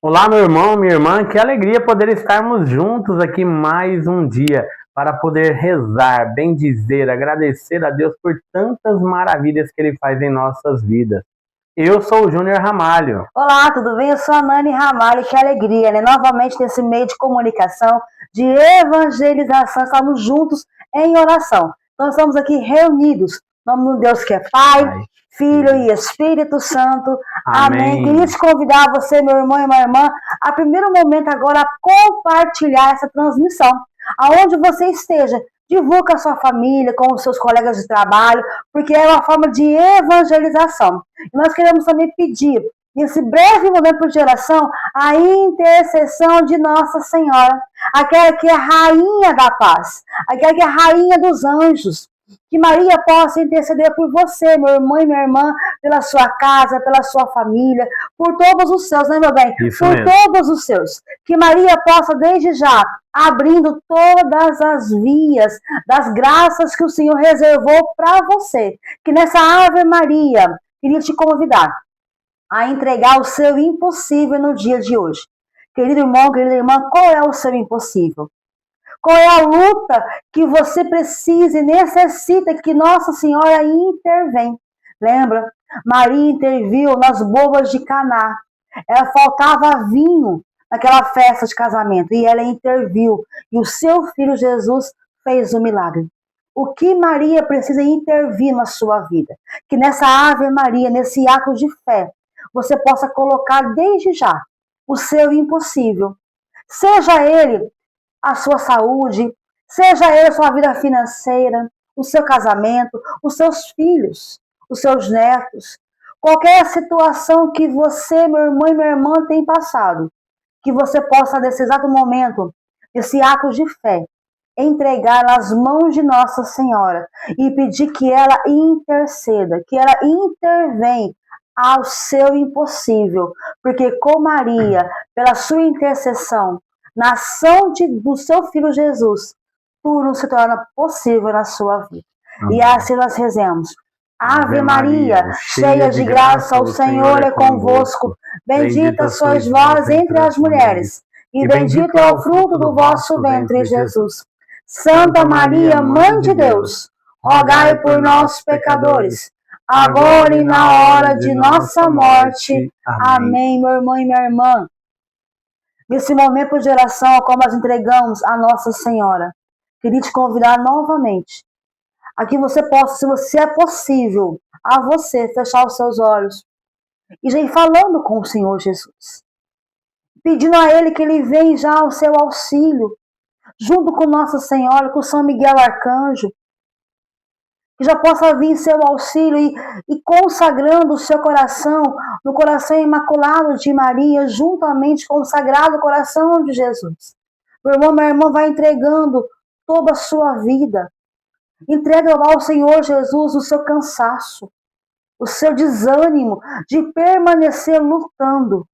Olá, meu irmão, minha irmã, que alegria poder estarmos juntos aqui mais um dia para poder rezar, bendizer, agradecer a Deus por tantas maravilhas que Ele faz em nossas vidas. Eu sou o Júnior Ramalho. Olá, tudo bem? Eu sou a Nani Ramalho, que alegria, né? Novamente nesse meio de comunicação, de evangelização, estamos juntos em oração. Nós estamos aqui reunidos, em nome do Deus que é Pai, Filho e Espírito Santo. Amém. Queria te convidar, você, meu irmão e minha irmã, a primeiro momento agora a compartilhar essa transmissão. Aonde você esteja, divulga a sua família, com os seus colegas de trabalho, porque é uma forma de evangelização. E nós queremos também pedir, nesse breve momento de oração, a intercessão de Nossa Senhora, aquela que é rainha da paz, aquela que é rainha dos anjos. Que Maria possa interceder por você, meu irmão e minha irmã, pela sua casa, pela sua família, por todos os seus, né, meu bem? Isso por mesmo. todos os seus. Que Maria possa, desde já, abrindo todas as vias das graças que o Senhor reservou para você. Que nessa Ave Maria, queria te convidar a entregar o seu impossível no dia de hoje. Querido irmão, querida irmã, qual é o seu impossível? Qual é a luta que você precisa e necessita que Nossa Senhora intervém? Lembra? Maria interviu nas bodas de Caná. Ela faltava vinho naquela festa de casamento e ela interviu. E o seu filho Jesus fez o milagre. O que Maria precisa intervir na sua vida? Que nessa Ave Maria, nesse ato de fé, você possa colocar desde já o seu impossível. Seja ele a sua saúde, seja ele a sua vida financeira, o seu casamento, os seus filhos, os seus netos. Qualquer situação que você, meu irmão e minha irmã, tem passado, que você possa, nesse exato momento, esse ato de fé, entregar nas mãos de Nossa Senhora e pedir que ela interceda, que ela intervém ao seu impossível, porque com Maria, pela sua intercessão, na ação do seu Filho Jesus, tudo se torna possível na sua vida. Amém. E assim nós rezemos. Ave Maria, cheia de graça, o Senhor é convosco. Bendita sois vós entre as mulheres, e bendito é o fruto do vosso ventre, Jesus. Santa Maria, Mãe de Deus, rogai por nós, pecadores, agora e na hora de nossa morte. Amém, meu irmão e minha irmã. Nesse momento de oração, ao qual nós entregamos a Nossa Senhora, queria te convidar novamente a que você possa, se é possível, a você fechar os seus olhos e já ir falando com o Senhor Jesus, pedindo a Ele que Ele venha já ao seu auxílio, junto com Nossa Senhora, com São Miguel Arcanjo, que já possa vir seu auxílio e consagrando o seu coração no coração imaculado de Maria, juntamente com o sagrado coração de Jesus. Meu irmão, minha irmã, vai entregando toda a sua vida. Entrega ao Senhor Jesus o seu cansaço, o seu desânimo de permanecer lutando.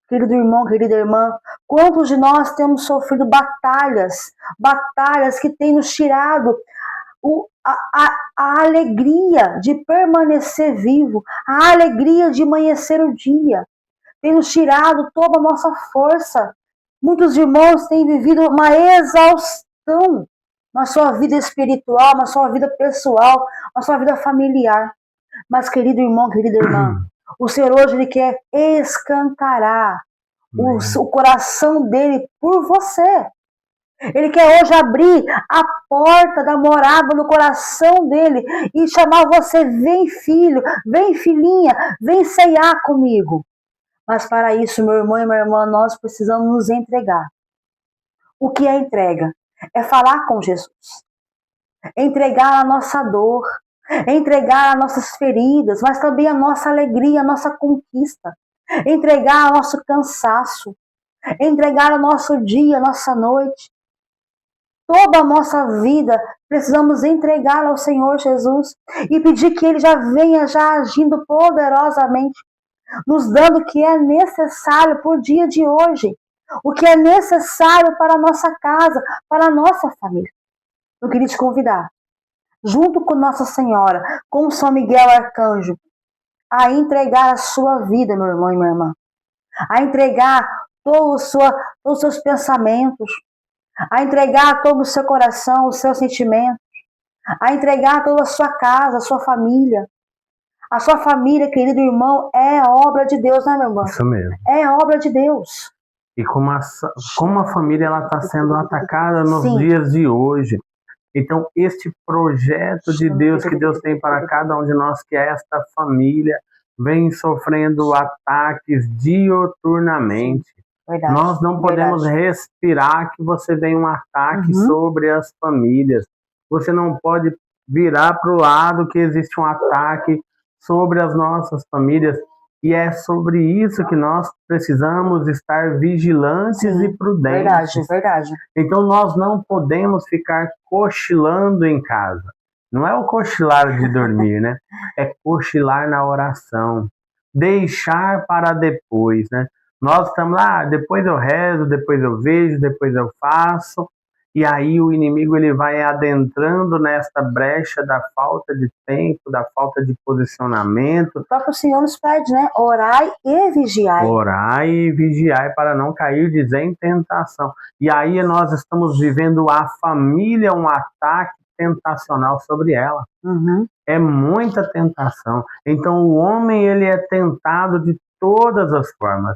Querido irmão, querida irmã, quantos de nós temos sofrido batalhas que têm nos tirado a alegria de permanecer vivo, a alegria de amanhecer o dia, tem nos tirado toda a nossa força. Muitos irmãos têm vivido uma exaustão na sua vida espiritual, na sua vida pessoal, na sua vida familiar. Mas, querido irmão, querida irmã, o Senhor hoje Ele quer escancarar o coração dele por você. Ele quer hoje abrir a porta da morada no coração dele e chamar você, vem filho, vem filhinha, vem ceiar comigo. Mas para isso, meu irmão e minha irmã, nós precisamos nos entregar. O que é entrega? É falar com Jesus. Entregar a nossa dor, entregar as nossas feridas, mas também a nossa alegria, a nossa conquista. Entregar o nosso cansaço, entregar o nosso dia, a nossa noite. Toda a nossa vida precisamos entregá-la ao Senhor Jesus e pedir que Ele já venha já agindo poderosamente, nos dando o que é necessário para o dia de hoje, o que é necessário para a nossa casa, para a nossa família. Eu queria te convidar, junto com Nossa Senhora, com São Miguel Arcanjo, a entregar a sua vida, meu irmão e minha irmã. a entregar todos os seus pensamentos, a entregar todo o seu coração, os seus sentimentos, a entregar toda a sua casa, a sua família. A sua família, querido irmão, é obra de Deus, né, meu irmão? Isso mesmo. É obra de Deus. E como a família está sendo atacada nos Sim. dias de hoje. Então, este projeto de Deus que Deus tem para cada um de nós, que é esta família, vem sofrendo ataques dioturnamente. Verdade, Nós não podemos respirar que você vem um ataque sobre as famílias. Você não pode virar para o lado que existe um ataque sobre as nossas famílias. E é sobre isso que nós precisamos estar vigilantes e prudentes. Verdade. Então nós não podemos ficar cochilando em casa. Não é o cochilar de dormir, né? É cochilar na oração. Deixar para depois, né? Nós estamos lá, depois eu rezo, depois eu vejo, depois eu faço. E aí o inimigo ele vai adentrando nesta brecha da falta de tempo, da falta de posicionamento. O próprio Senhor nos pede, né? Orai e vigiai. Orai e vigiai para não cair em tentação. E aí nós estamos vivendo a família, um ataque tentacional sobre ela. É muita tentação. Então o homem ele é tentado de todas as formas.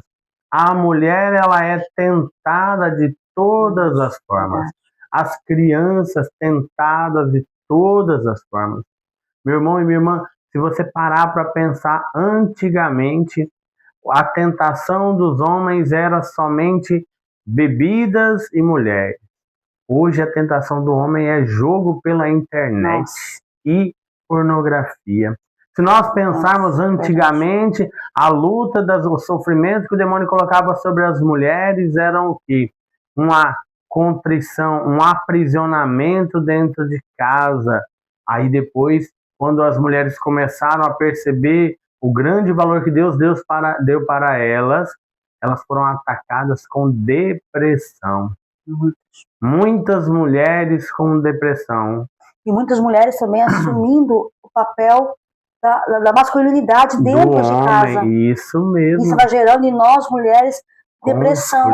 A mulher ela é tentada de todas as formas. As crianças tentadas de todas as formas. Meu irmão e minha irmã, se você parar para pensar, antigamente a tentação dos homens era somente bebidas e mulheres. Hoje a tentação do homem é jogo pela internet e pornografia. Se nós pensarmos antigamente, a luta, o sofrimento que o demônio colocava sobre as mulheres eram o quê? Uma contrição, um aprisionamento dentro de casa. Aí depois, quando as mulheres começaram a perceber o grande valor que Deus deu para elas foram atacadas com depressão. Muitas mulheres com depressão. E muitas mulheres também assumindo o papel da masculinidade dentro de casa. Isso mesmo. Isso vai gerando em nós, mulheres, depressão,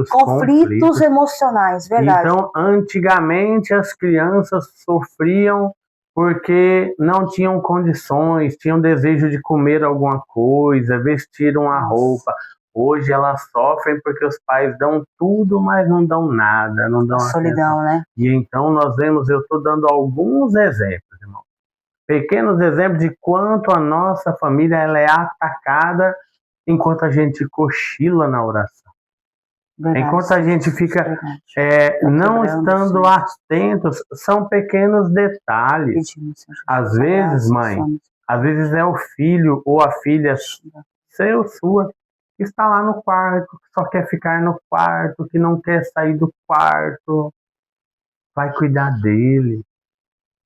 conflitos emocionais, verdade. Então, antigamente as crianças sofriam porque não tinham condições, tinham desejo de comer alguma coisa, vestir uma roupa. Hoje elas sofrem porque os pais dão tudo, mas não dão nada, não dão solidão, né? E então nós vemos, eu estou dando alguns exemplos, irmão. Pequenos exemplos de quanto a nossa família ela é atacada enquanto a gente cochila na oração. Verdade, enquanto a gente fica não estando atentos, são pequenos detalhes. Às vezes, mãe, às vezes é o filho ou a filha sua, que está lá no quarto, que só quer ficar no quarto, que não quer sair do quarto. Vai cuidar dele.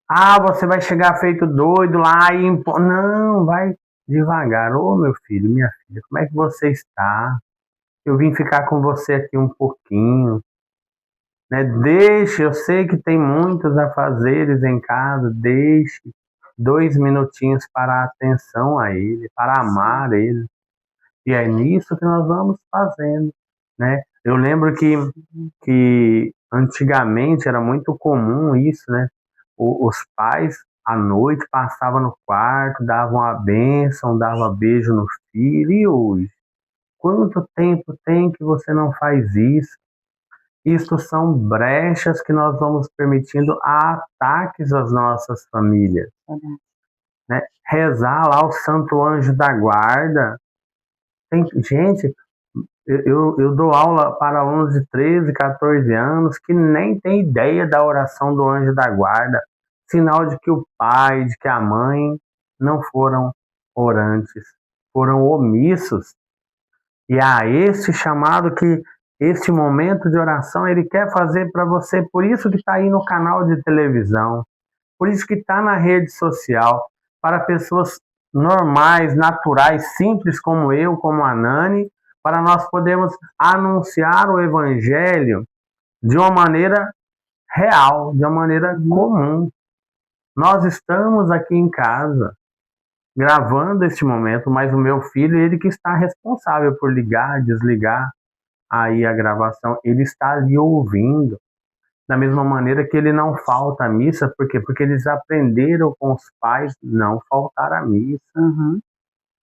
Ah, você vai chegar feito doido lá e não, vai devagar. Ô, meu filho, minha filha, como é que você está? Eu vim ficar com você aqui um pouquinho, né? Deixe, eu sei que tem muitos afazeres em casa, deixe 2 minutinhos para a atenção a ele, para amar ele. E é nisso que nós vamos fazendo, né? Eu lembro que antigamente era muito comum isso, né? Os pais, à noite, passavam no quarto, davam a bênção, davam beijo no filho. E hoje? Quanto tempo tem que você não faz isso? Isto são brechas que nós vamos permitindo a ataques às nossas famílias. Né? Rezar lá o Santo Anjo da Guarda. Gente, eu dou aula para alunos de 13, 14 anos que nem tem ideia da oração do Anjo da Guarda. Sinal de que o pai, de que a mãe não foram orantes, foram omissos. E há esse chamado que este momento de oração ele quer fazer para você, por isso que está aí no canal de televisão, por isso que está na rede social, para pessoas normais, naturais, simples como eu, como a Nani, para nós podermos anunciar o Evangelho de uma maneira real, de uma maneira comum. Nós estamos aqui em casa, gravando este momento, mas o meu filho, ele que está responsável por ligar, desligar aí a gravação, ele está ali ouvindo. Da mesma maneira que ele não falta à missa, por quê? Porque eles aprenderam com os pais não faltar à missa.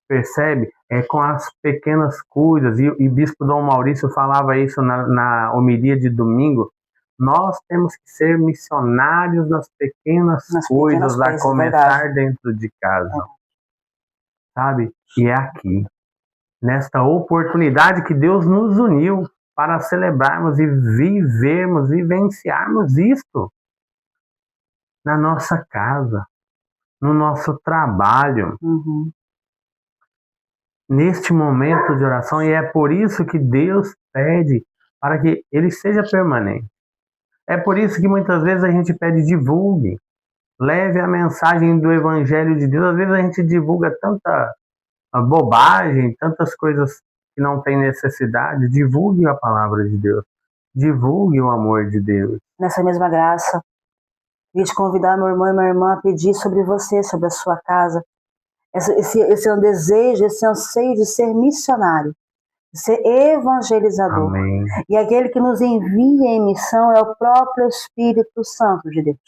Percebe? É com as pequenas coisas, e Bispo Dom Maurício falava isso na homilia de domingo. Nós temos que ser missionários nas pequenas coisas, a começar dentro de casa. Sabe? E é aqui, nesta oportunidade que Deus nos uniu para celebrarmos e vivermos, vivenciarmos isto na nossa casa, no nosso trabalho, neste momento de oração, e é por isso que Deus pede para que ele seja permanente. É por isso que muitas vezes a gente pede divulgue, leve a mensagem do Evangelho de Deus. Às vezes a gente divulga tanta bobagem, tantas coisas que não tem necessidade. Divulgue a palavra de Deus, divulgue o amor de Deus. Nessa mesma graça, queria te convidar, meu irmão e minha irmã, a pedir sobre você, sobre a sua casa. Esse é um desejo, esse anseio de ser missionário, de ser evangelizador. Amém. E aquele que nos envia em missão é o próprio Espírito Santo de Deus.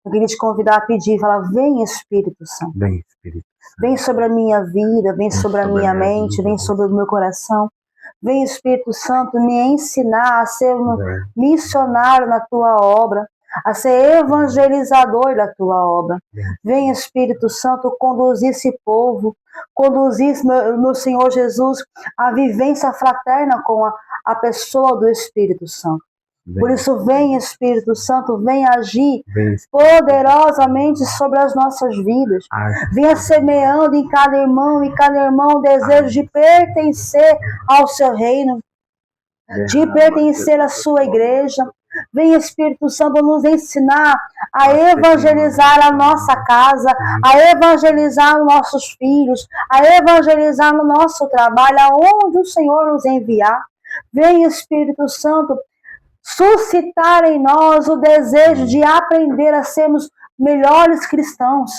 Eu queria te convidar a pedir, falar, vem Espírito Santo. Vem Espírito Santo. Vem sobre a minha vida, vem sobre a minha mente, vem sobre o meu coração. Vem Espírito Santo me ensinar a ser um missionário na tua obra, a ser evangelizador da tua obra. Vem Espírito Santo conduzir esse povo, conduzir meu Senhor Jesus a vivência fraterna com a pessoa do Espírito Santo. Por isso vem Espírito Santo, vem agir poderosamente sobre as nossas vidas. Venha semeando em cada irmão o desejo de pertencer ao seu reino, de pertencer à sua igreja. Vem Espírito Santo nos ensinar a evangelizar a nossa casa, a evangelizar os nossos filhos, a evangelizar no nosso trabalho, aonde o Senhor nos enviar. Vem Espírito Santo suscitar em nós o desejo de aprender a sermos melhores cristãos.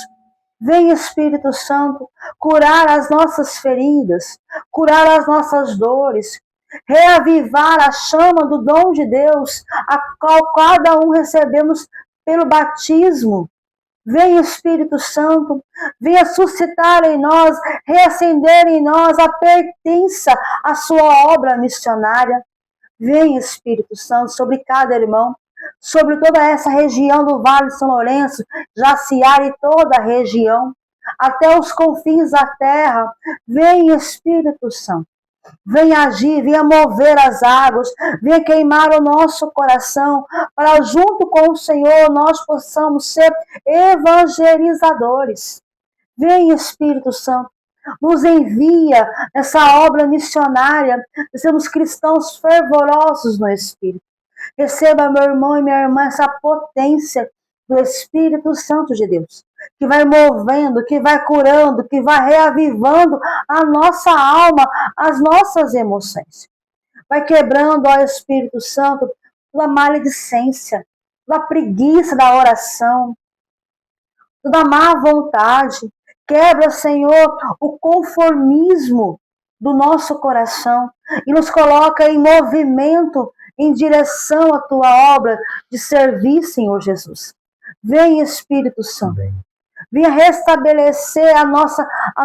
Vem Espírito Santo curar as nossas feridas, curar as nossas dores, reavivar a chama do dom de Deus, a qual cada um recebemos pelo batismo. Vem Espírito Santo, venha suscitar em nós, reacender em nós a pertença à sua obra missionária. Vem Espírito Santo sobre cada irmão, sobre toda essa região do Vale de São Lourenço, Jaciara e toda a região, até os confins da terra. Vem Espírito Santo, vem agir, venha mover as águas, venha queimar o nosso coração, para junto com o Senhor nós possamos ser evangelizadores. Vem Espírito Santo, nos envia nessa obra missionária, sermos cristãos fervorosos no Espírito. Receba, meu irmão e minha irmã, essa potência do Espírito Santo de Deus, que vai movendo, que vai curando, que vai reavivando a nossa alma, as nossas emoções. Vai quebrando, ó Espírito Santo, toda maledicência, toda preguiça da oração, toda má vontade. Quebra, Senhor, o conformismo do nosso coração e nos coloca em movimento em direção à tua obra de servir, Senhor Jesus. Vem, Espírito Santo. Venha restabelecer a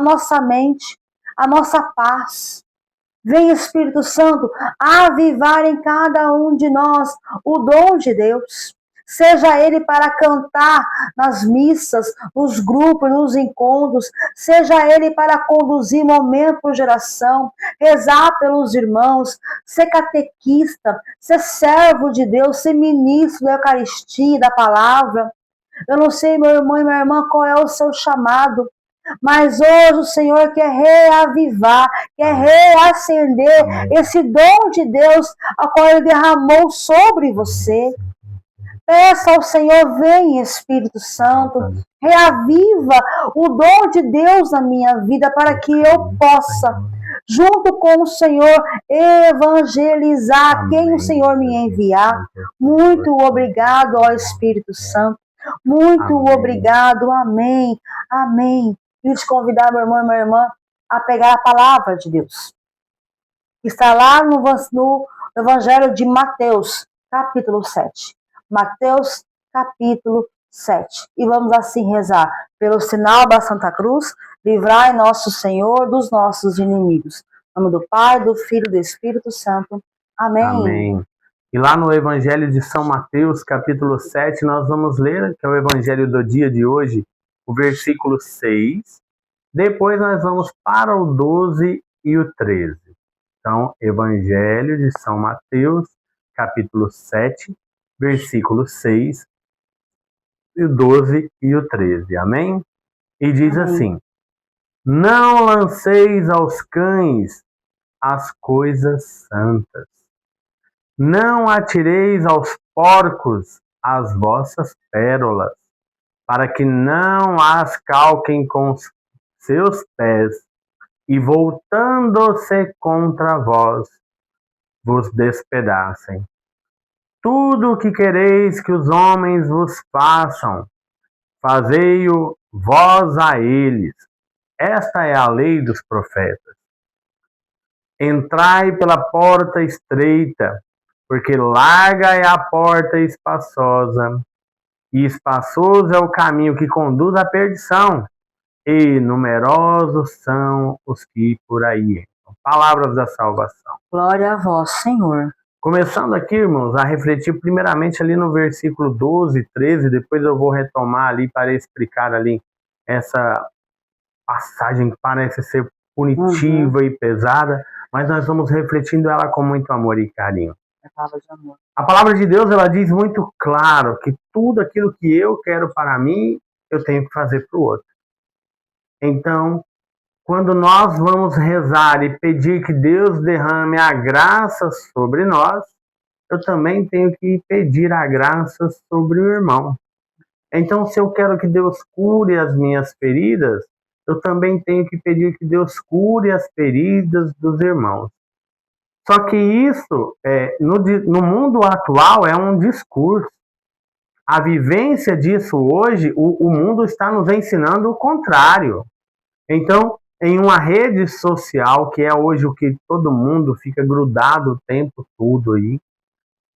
nossa mente, a nossa paz. Vem, Espírito Santo, avivar em cada um de nós o dom de Deus. Seja ele para cantar nas missas, nos grupos, nos encontros, seja ele para conduzir momento por geração, rezar pelos irmãos, ser catequista, ser servo de Deus, ser ministro da Eucaristia, da palavra. Eu não sei, meu irmão e minha irmã, qual é o seu chamado, mas hoje o Senhor quer reavivar, quer reacender esse dom de Deus, a qual Ele derramou sobre você. Peça ao Senhor, vem Espírito Santo, reaviva o dom de Deus na minha vida, para que eu possa, junto com o Senhor, evangelizar quem o Senhor me enviar. Muito obrigado, ó Espírito Santo. Muito obrigado. Amém. Amém. Queria te convidar, meu irmão e minha irmã, a pegar a palavra de Deus. Está lá no Evangelho de Mateus, capítulo 7. Mateus, capítulo 7. E vamos assim rezar. Pelo sinal da Santa Cruz, livrai nosso Senhor dos nossos inimigos. Em nome do Pai, do Filho e do Espírito Santo. Amém. Amém. E lá no Evangelho de São Mateus, capítulo 7, nós vamos ler, que é o Evangelho do dia de hoje, o versículo 6. Depois nós vamos para o 12 e o 13. Então, Evangelho de São Mateus, capítulo 7, versículo 6, e o 12 e o 13. Amém? E diz assim: não lanceis aos cães as coisas santas. Não atireis aos porcos as vossas pérolas, para que não as calquem com os seus pés, e voltando-se contra vós, vos despedacem. Tudo o que quereis que os homens vos façam, fazei-o vós a eles. Esta é a lei dos profetas. Entrai pela porta estreita, porque larga é a porta espaçosa, e espaçoso é o caminho que conduz à perdição, e numerosos são os que por aí entram. Palavras da salvação. Glória a vós, Senhor. Começando aqui, irmãos, a refletir primeiramente ali no versículo 12 e 13, depois eu vou retomar ali para explicar ali essa passagem que parece ser punitiva e pesada, mas nós vamos refletindo ela com muito amor e carinho. A palavra de Deus, ela diz muito claro que tudo aquilo que eu quero para mim, eu tenho que fazer para o outro. Então, quando nós vamos rezar e pedir que Deus derrame a graça sobre nós, eu também tenho que pedir a graça sobre o irmão. Então, se eu quero que Deus cure as minhas feridas, eu também tenho que pedir que Deus cure as feridas dos irmãos. Só que isso, no mundo atual, é um discurso. A vivência disso hoje, o mundo está nos ensinando o contrário. Então, em uma rede social, que é hoje o que todo mundo fica grudado o tempo todo aí,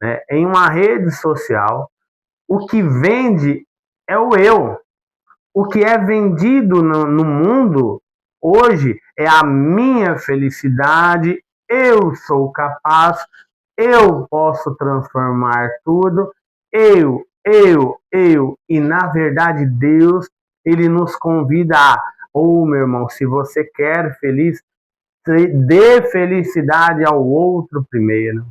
né? Em uma rede social, o que vende é o eu. O que é vendido no mundo hoje é a minha felicidade, eu sou capaz, eu posso transformar tudo, eu. E na verdade Deus, ele nos convida a, meu irmão, se você quer feliz, dê felicidade ao outro primeiro.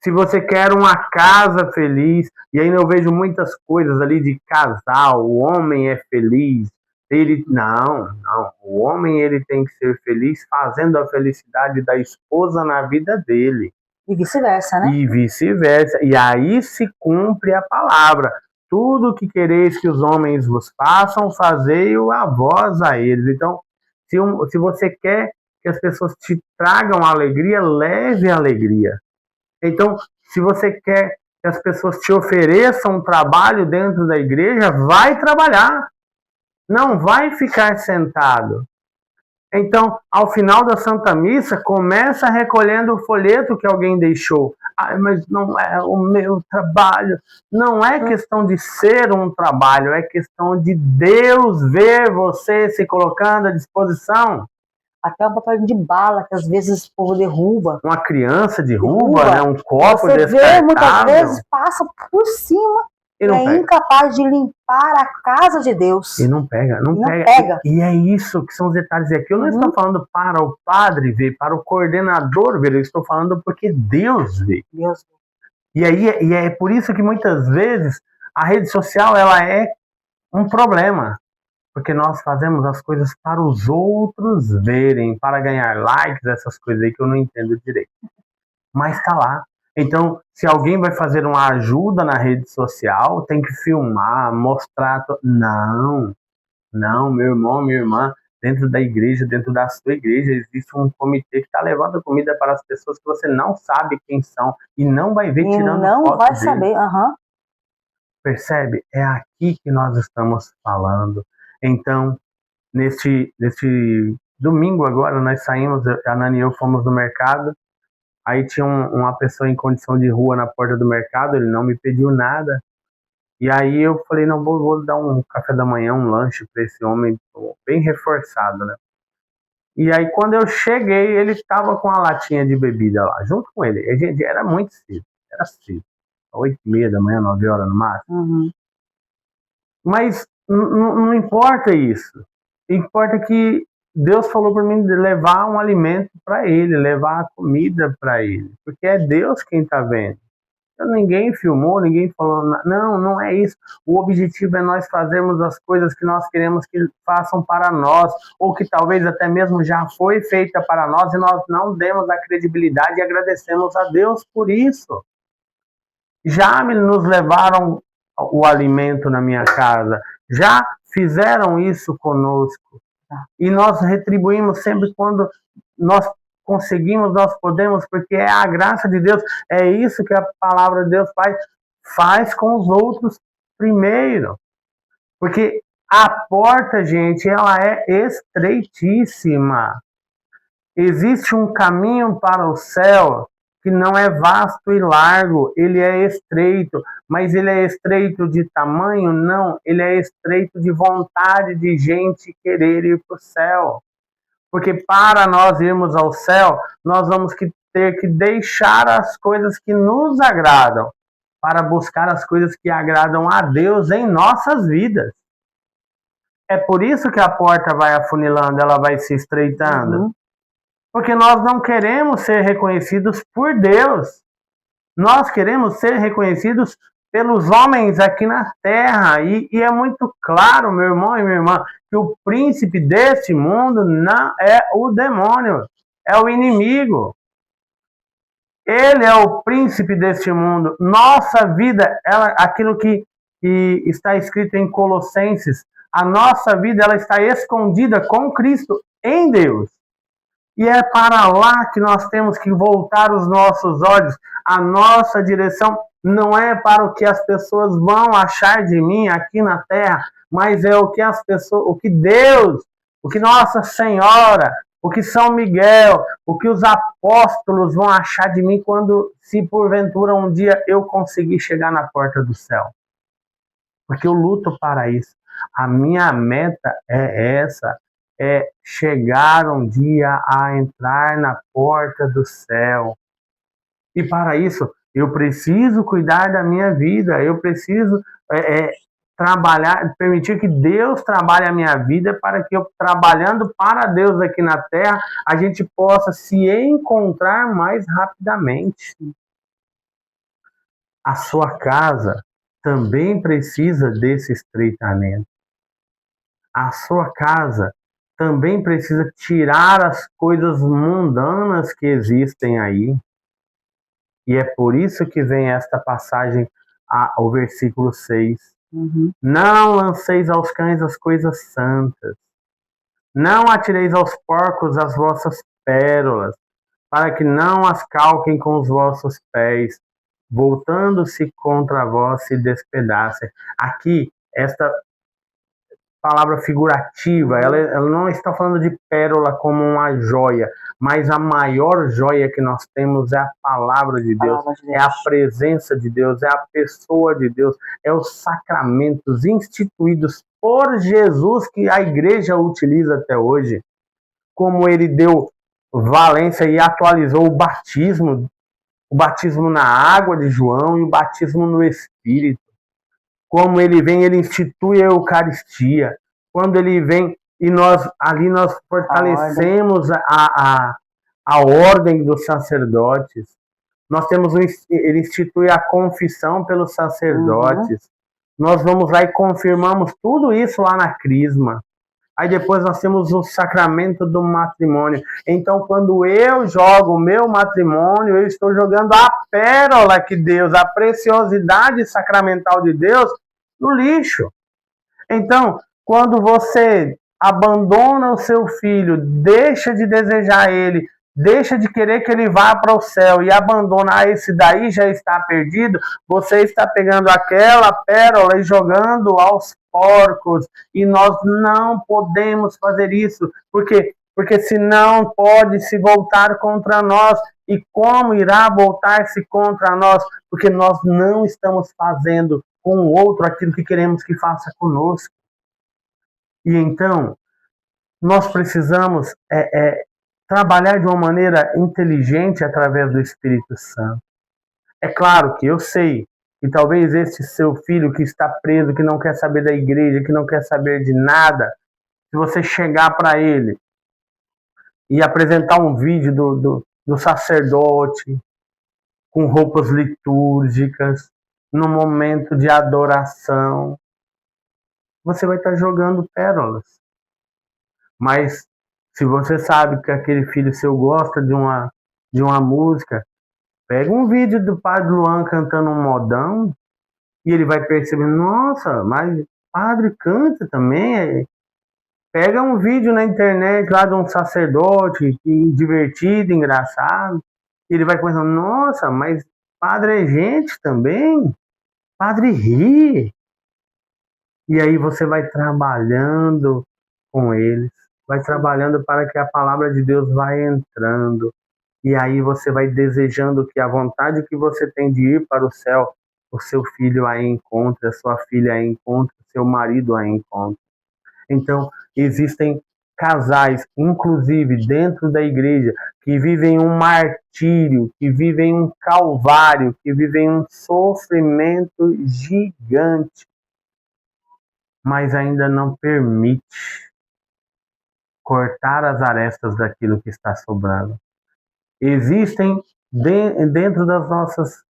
Se você quer uma casa feliz, e ainda eu vejo muitas coisas ali de casal, o homem é feliz, não, o homem ele tem que ser feliz fazendo a felicidade da esposa na vida dele. E vice-versa, né? E vice-versa. E aí se cumpre a palavra. Tudo que quereis que os homens vos façam, fazei-o a vós a eles. Então, se você quer que as pessoas te tragam alegria, leve alegria. Então, se você quer que as pessoas te ofereçam um trabalho dentro da igreja, vai trabalhar. Não vai ficar sentado. Então, ao final da Santa Missa, começa recolhendo o folheto que alguém deixou. Mas não é o meu trabalho. Não é questão de ser um trabalho, é questão de Deus ver você se colocando à disposição. Até um papel de bala, que às vezes o povo derruba. Uma criança derruba, né? Um copo você descartável. Vê, muitas vezes passa por cima e é incapaz de limpar a casa de Deus. E não pega, não pega. E é isso que são os detalhes. E aqui eu não estou falando para o padre ver, para o coordenador ver, eu estou falando porque Deus vê. Deus vê. E é por isso que muitas vezes a rede social ela é um problema. Porque nós fazemos as coisas para os outros verem, para ganhar likes, essas coisas aí que eu não entendo direito. Mas está lá. Então, se alguém vai fazer uma ajuda na rede social, tem que filmar, mostrar. Não, meu irmão, minha irmã, dentro da igreja, dentro da sua igreja, existe um comitê que está levando comida para as pessoas que você não sabe quem são e não vai ver tirando foto não vai deles. saber, Percebe? É aqui que nós estamos falando. Então, neste domingo agora, nós saímos, a Nani e eu fomos no mercado, aí tinha uma pessoa em condição de rua na porta do mercado, ele não me pediu nada, e aí eu falei, não, vou dar um café da manhã, um lanche para esse homem, bem reforçado, né? E aí quando eu cheguei, ele estava com a latinha de bebida lá, junto com ele. Era muito cedo, era cedo, 8h30 da manhã, 9 horas no máximo. Uhum. Mas não importa isso. Importa que Deus falou para mim de levar um alimento para ele, levar a comida para ele, porque é Deus quem está vendo. Então, ninguém filmou, ninguém falou, não é isso. O objetivo é nós fazermos as coisas que nós queremos que façam para nós, ou que talvez até mesmo já foi feita para nós e nós não demos a credibilidade e agradecemos a Deus por isso. Já nos levaram o alimento na minha casa, já fizeram isso conosco. E nós retribuímos sempre quando nós conseguimos, nós podemos, porque é a graça de Deus. É isso que a palavra de Deus faz com os outros primeiro. Porque a porta, gente, ela é estreitíssima. Existe um caminho para o céu que não é vasto e largo, ele é estreito, mas ele é estreito de tamanho? Não, ele é estreito de vontade de gente querer ir para o céu. Porque para nós irmos ao céu, nós vamos ter que deixar as coisas que nos agradam para buscar as coisas que agradam a Deus em nossas vidas. É por isso que a porta vai afunilando, ela vai se estreitando. Uhum. Porque nós não queremos ser reconhecidos por Deus. Nós queremos ser reconhecidos pelos homens aqui na terra. E é muito claro, meu irmão e minha irmã, que o príncipe deste mundo não é o demônio, é o inimigo. Ele é o príncipe deste mundo. Nossa vida, aquilo que está escrito em Colossenses, a nossa vida ela está escondida com Cristo em Deus. E é para lá que nós temos que voltar os nossos olhos. A nossa direção não é para o que as pessoas vão achar de mim aqui na terra, mas é o que as pessoas, o que Deus, o que Nossa Senhora, o que São Miguel, o que os apóstolos vão achar de mim quando, se porventura um dia eu conseguir chegar na porta do céu. Porque eu luto para isso. A minha meta é essa. É chegar um dia a entrar na porta do céu. E para isso, eu preciso cuidar da minha vida, eu preciso trabalhar, permitir que Deus trabalhe a minha vida para que eu, trabalhando para Deus aqui na terra, a gente possa se encontrar mais rapidamente. A sua casa também precisa desse estreitamento. A sua casa também precisa tirar as coisas mundanas que existem aí. E é por isso que vem esta passagem, o versículo 6. Uhum. Não lanceis aos cães as coisas santas. Não atireis aos porcos as vossas pérolas, para que não as calquem com os vossos pés, voltando-se contra vós se despedacem. Aqui, esta palavra figurativa, ela não está falando de pérola como uma joia, mas a maior joia que nós temos é a palavra de Deus, é a presença de Deus, é a pessoa de Deus, é os sacramentos instituídos por Jesus que a igreja utiliza até hoje, como ele deu valência e atualizou o batismo na água de João e o batismo no Espírito. Como ele vem, ele institui a Eucaristia. Quando ele vem e nós fortalecemos a ordem dos sacerdotes. Nós temos ele institui a confissão pelos sacerdotes. Uhum. Nós vamos lá e confirmamos tudo isso lá na Crisma. Aí depois nós temos o sacramento do matrimônio. Então, quando eu jogo o meu matrimônio, eu estou jogando a pérola que Deus, a preciosidade sacramental de Deus, no lixo. Então, quando você abandona o seu filho, deixa de desejar ele, deixa de querer que ele vá para o céu e abandonar esse daí já está perdido, você está pegando aquela pérola e jogando aos porcos. E nós não podemos fazer isso, porque senão pode se voltar contra nós. E como irá voltar-se contra nós? Porque nós não estamos fazendo com o outro aquilo que queremos que faça conosco. E então, nós precisamos trabalhar de uma maneira inteligente através do Espírito Santo. É claro que eu sei que talvez esse seu filho que está preso, que não quer saber da igreja, que não quer saber de nada, se você chegar para ele e apresentar um vídeo do sacerdote com roupas litúrgicas, no momento de adoração, você vai estar jogando pérolas. Mas se você sabe que aquele filho seu gosta de uma música, pega um vídeo do Padre Luan cantando um modão e ele vai perceber, nossa, mas o padre canta também. Pega um vídeo na internet lá de um sacerdote divertido, engraçado, e ele vai pensando, nossa, mas padre é gente também, padre ri. E aí você vai trabalhando com eles, vai trabalhando para que a palavra de Deus vá entrando. E aí você vai desejando que a vontade que você tem de ir para o céu, o seu filho a encontre, a sua filha a encontre, o seu marido a encontre. Então, existem casais, inclusive dentro da igreja, que vivem um martírio, que vivem um calvário, que vivem um sofrimento gigante, mas ainda não permite cortar as arestas daquilo que está sobrando. Existem dentro das nossas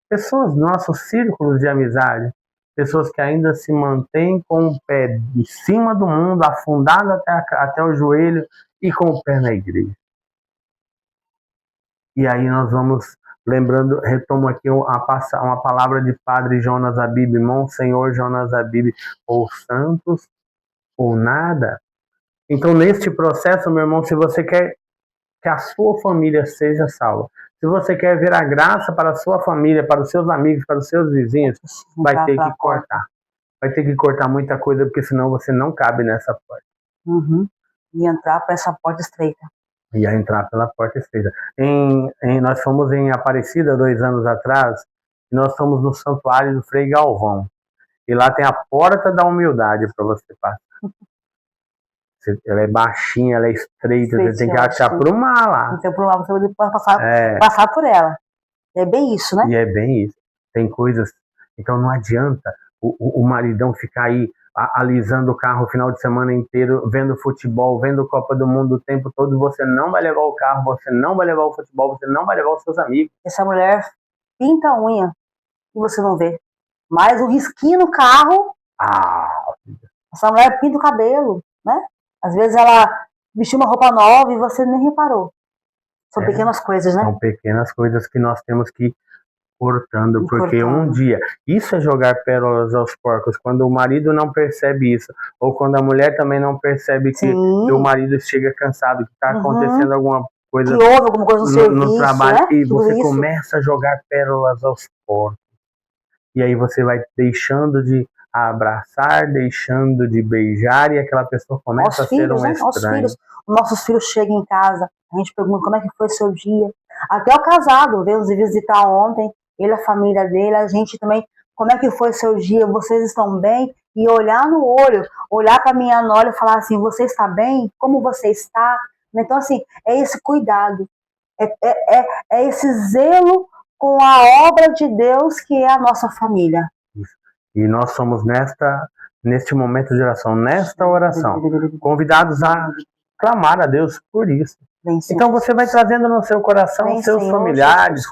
pessoas, nossos círculos de amizade, pessoas que ainda se mantêm com o pé em cima do mundo, afundado até o joelho e com o pé na igreja. E aí nós vamos lembrando, retomo aqui uma palavra de Padre Jonas Abib, Monsenhor Jonas Abib, ou santos ou nada. Então, neste processo, meu irmão, se você quer que a sua família seja salva, se você quer ver a graça para a sua família, para os seus amigos, para os seus vizinhos, vai ter que cortar. Vai ter que cortar muita coisa, porque senão você não cabe nessa porta. E entrar para essa porta estreita. E a entrar pela porta estreita. Nós fomos em Aparecida 2 anos atrás, e nós fomos no Santuário do Frei Galvão. E lá tem a Porta da Humildade para você passar. Ela é baixinha, ela é estreita, você tem que achar por uma lá. Então, por lá, você pode passar por ela. É bem isso, né? E é bem isso. Tem coisas. Então não adianta o maridão ficar aí alisando o carro o final de semana inteiro, vendo futebol, vendo Copa do Mundo o tempo todo. Você não vai levar o carro, você não vai levar o futebol, você não vai levar os seus amigos. Essa mulher pinta a unha e você não vê. Mais um risquinho no carro. Essa mulher pinta o cabelo, né? Às vezes ela vestiu uma roupa nova e você nem reparou. São pequenas coisas, né? São pequenas coisas que nós temos que ir cortando, porque um dia, isso é jogar pérolas aos porcos, quando o marido não percebe isso, ou quando a mulher também não percebe que o marido chega cansado, que está acontecendo alguma coisa, que houve alguma coisa no serviço, trabalho, né? e você começa a jogar pérolas aos porcos. E aí você vai deixando de abraçar, deixando de beijar, e aquela pessoa começa a ser um estranho. Nossos filhos chegam em casa, a gente pergunta como é que foi seu dia. Até o casado veio nos visitar ontem, ele, a família dele, a gente também, como é que foi seu dia, vocês estão bem? E olhar no olho, olhar para a minha nora e falar assim, você está bem? Como você está? Então assim, é esse cuidado, é esse zelo com a obra de Deus que é a nossa família. E nós somos neste momento de oração, nesta oração, convidados a clamar a Deus por isso. Então você vai trazendo no seu coração seus familiares,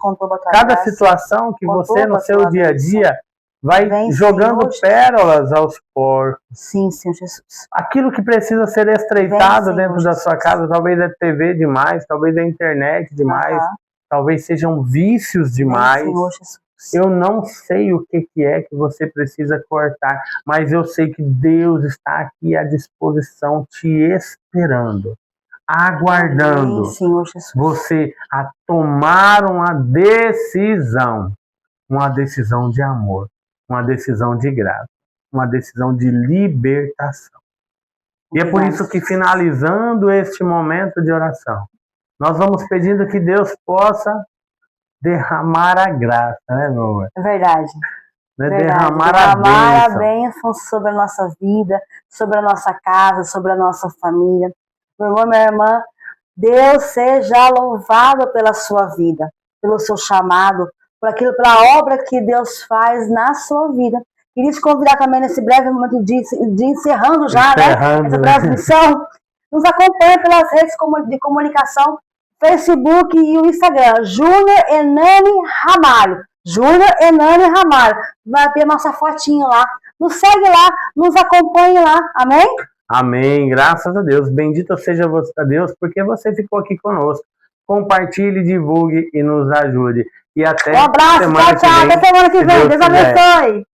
cada situação que você no seu dia a dia vai jogando pérolas aos porcos. Sim, Senhor Jesus. Aquilo que precisa ser estreitado dentro da sua casa, talvez é TV demais, talvez é internet demais, talvez sejam vícios demais. Eu não sei o que é que você precisa cortar, mas eu sei que Deus está aqui à disposição, te esperando, aguardando Amém, Senhor Jesus. você a tomar uma decisão de amor, uma decisão de graça, uma decisão de libertação. E é por isso que, finalizando este momento de oração, nós vamos pedindo que Deus possa derramar a graça, né, meu amor? É verdade. Né? Verdade. Derramar a bênção sobre a nossa vida, sobre a nossa casa, sobre a nossa família. Meu irmão, minha irmã, Deus seja louvado pela sua vida, pelo seu chamado, por aquilo, pela obra que Deus faz na sua vida. Queria te convidar também nesse breve momento de encerrando já, né, essa transmissão. Nos acompanhe pelas redes de comunicação, Facebook e o Instagram, Júnior Hernani Ramalho. Júnior Hernani Ramalho. Vai ter nossa fotinho lá. Nos segue lá, nos acompanhe lá. Amém? Amém. Graças a Deus. Bendito seja a Deus, porque você ficou aqui conosco. Compartilhe, divulgue e nos ajude. E até um abraço, tchau, tchau. Até semana que vem. Deus abençoe.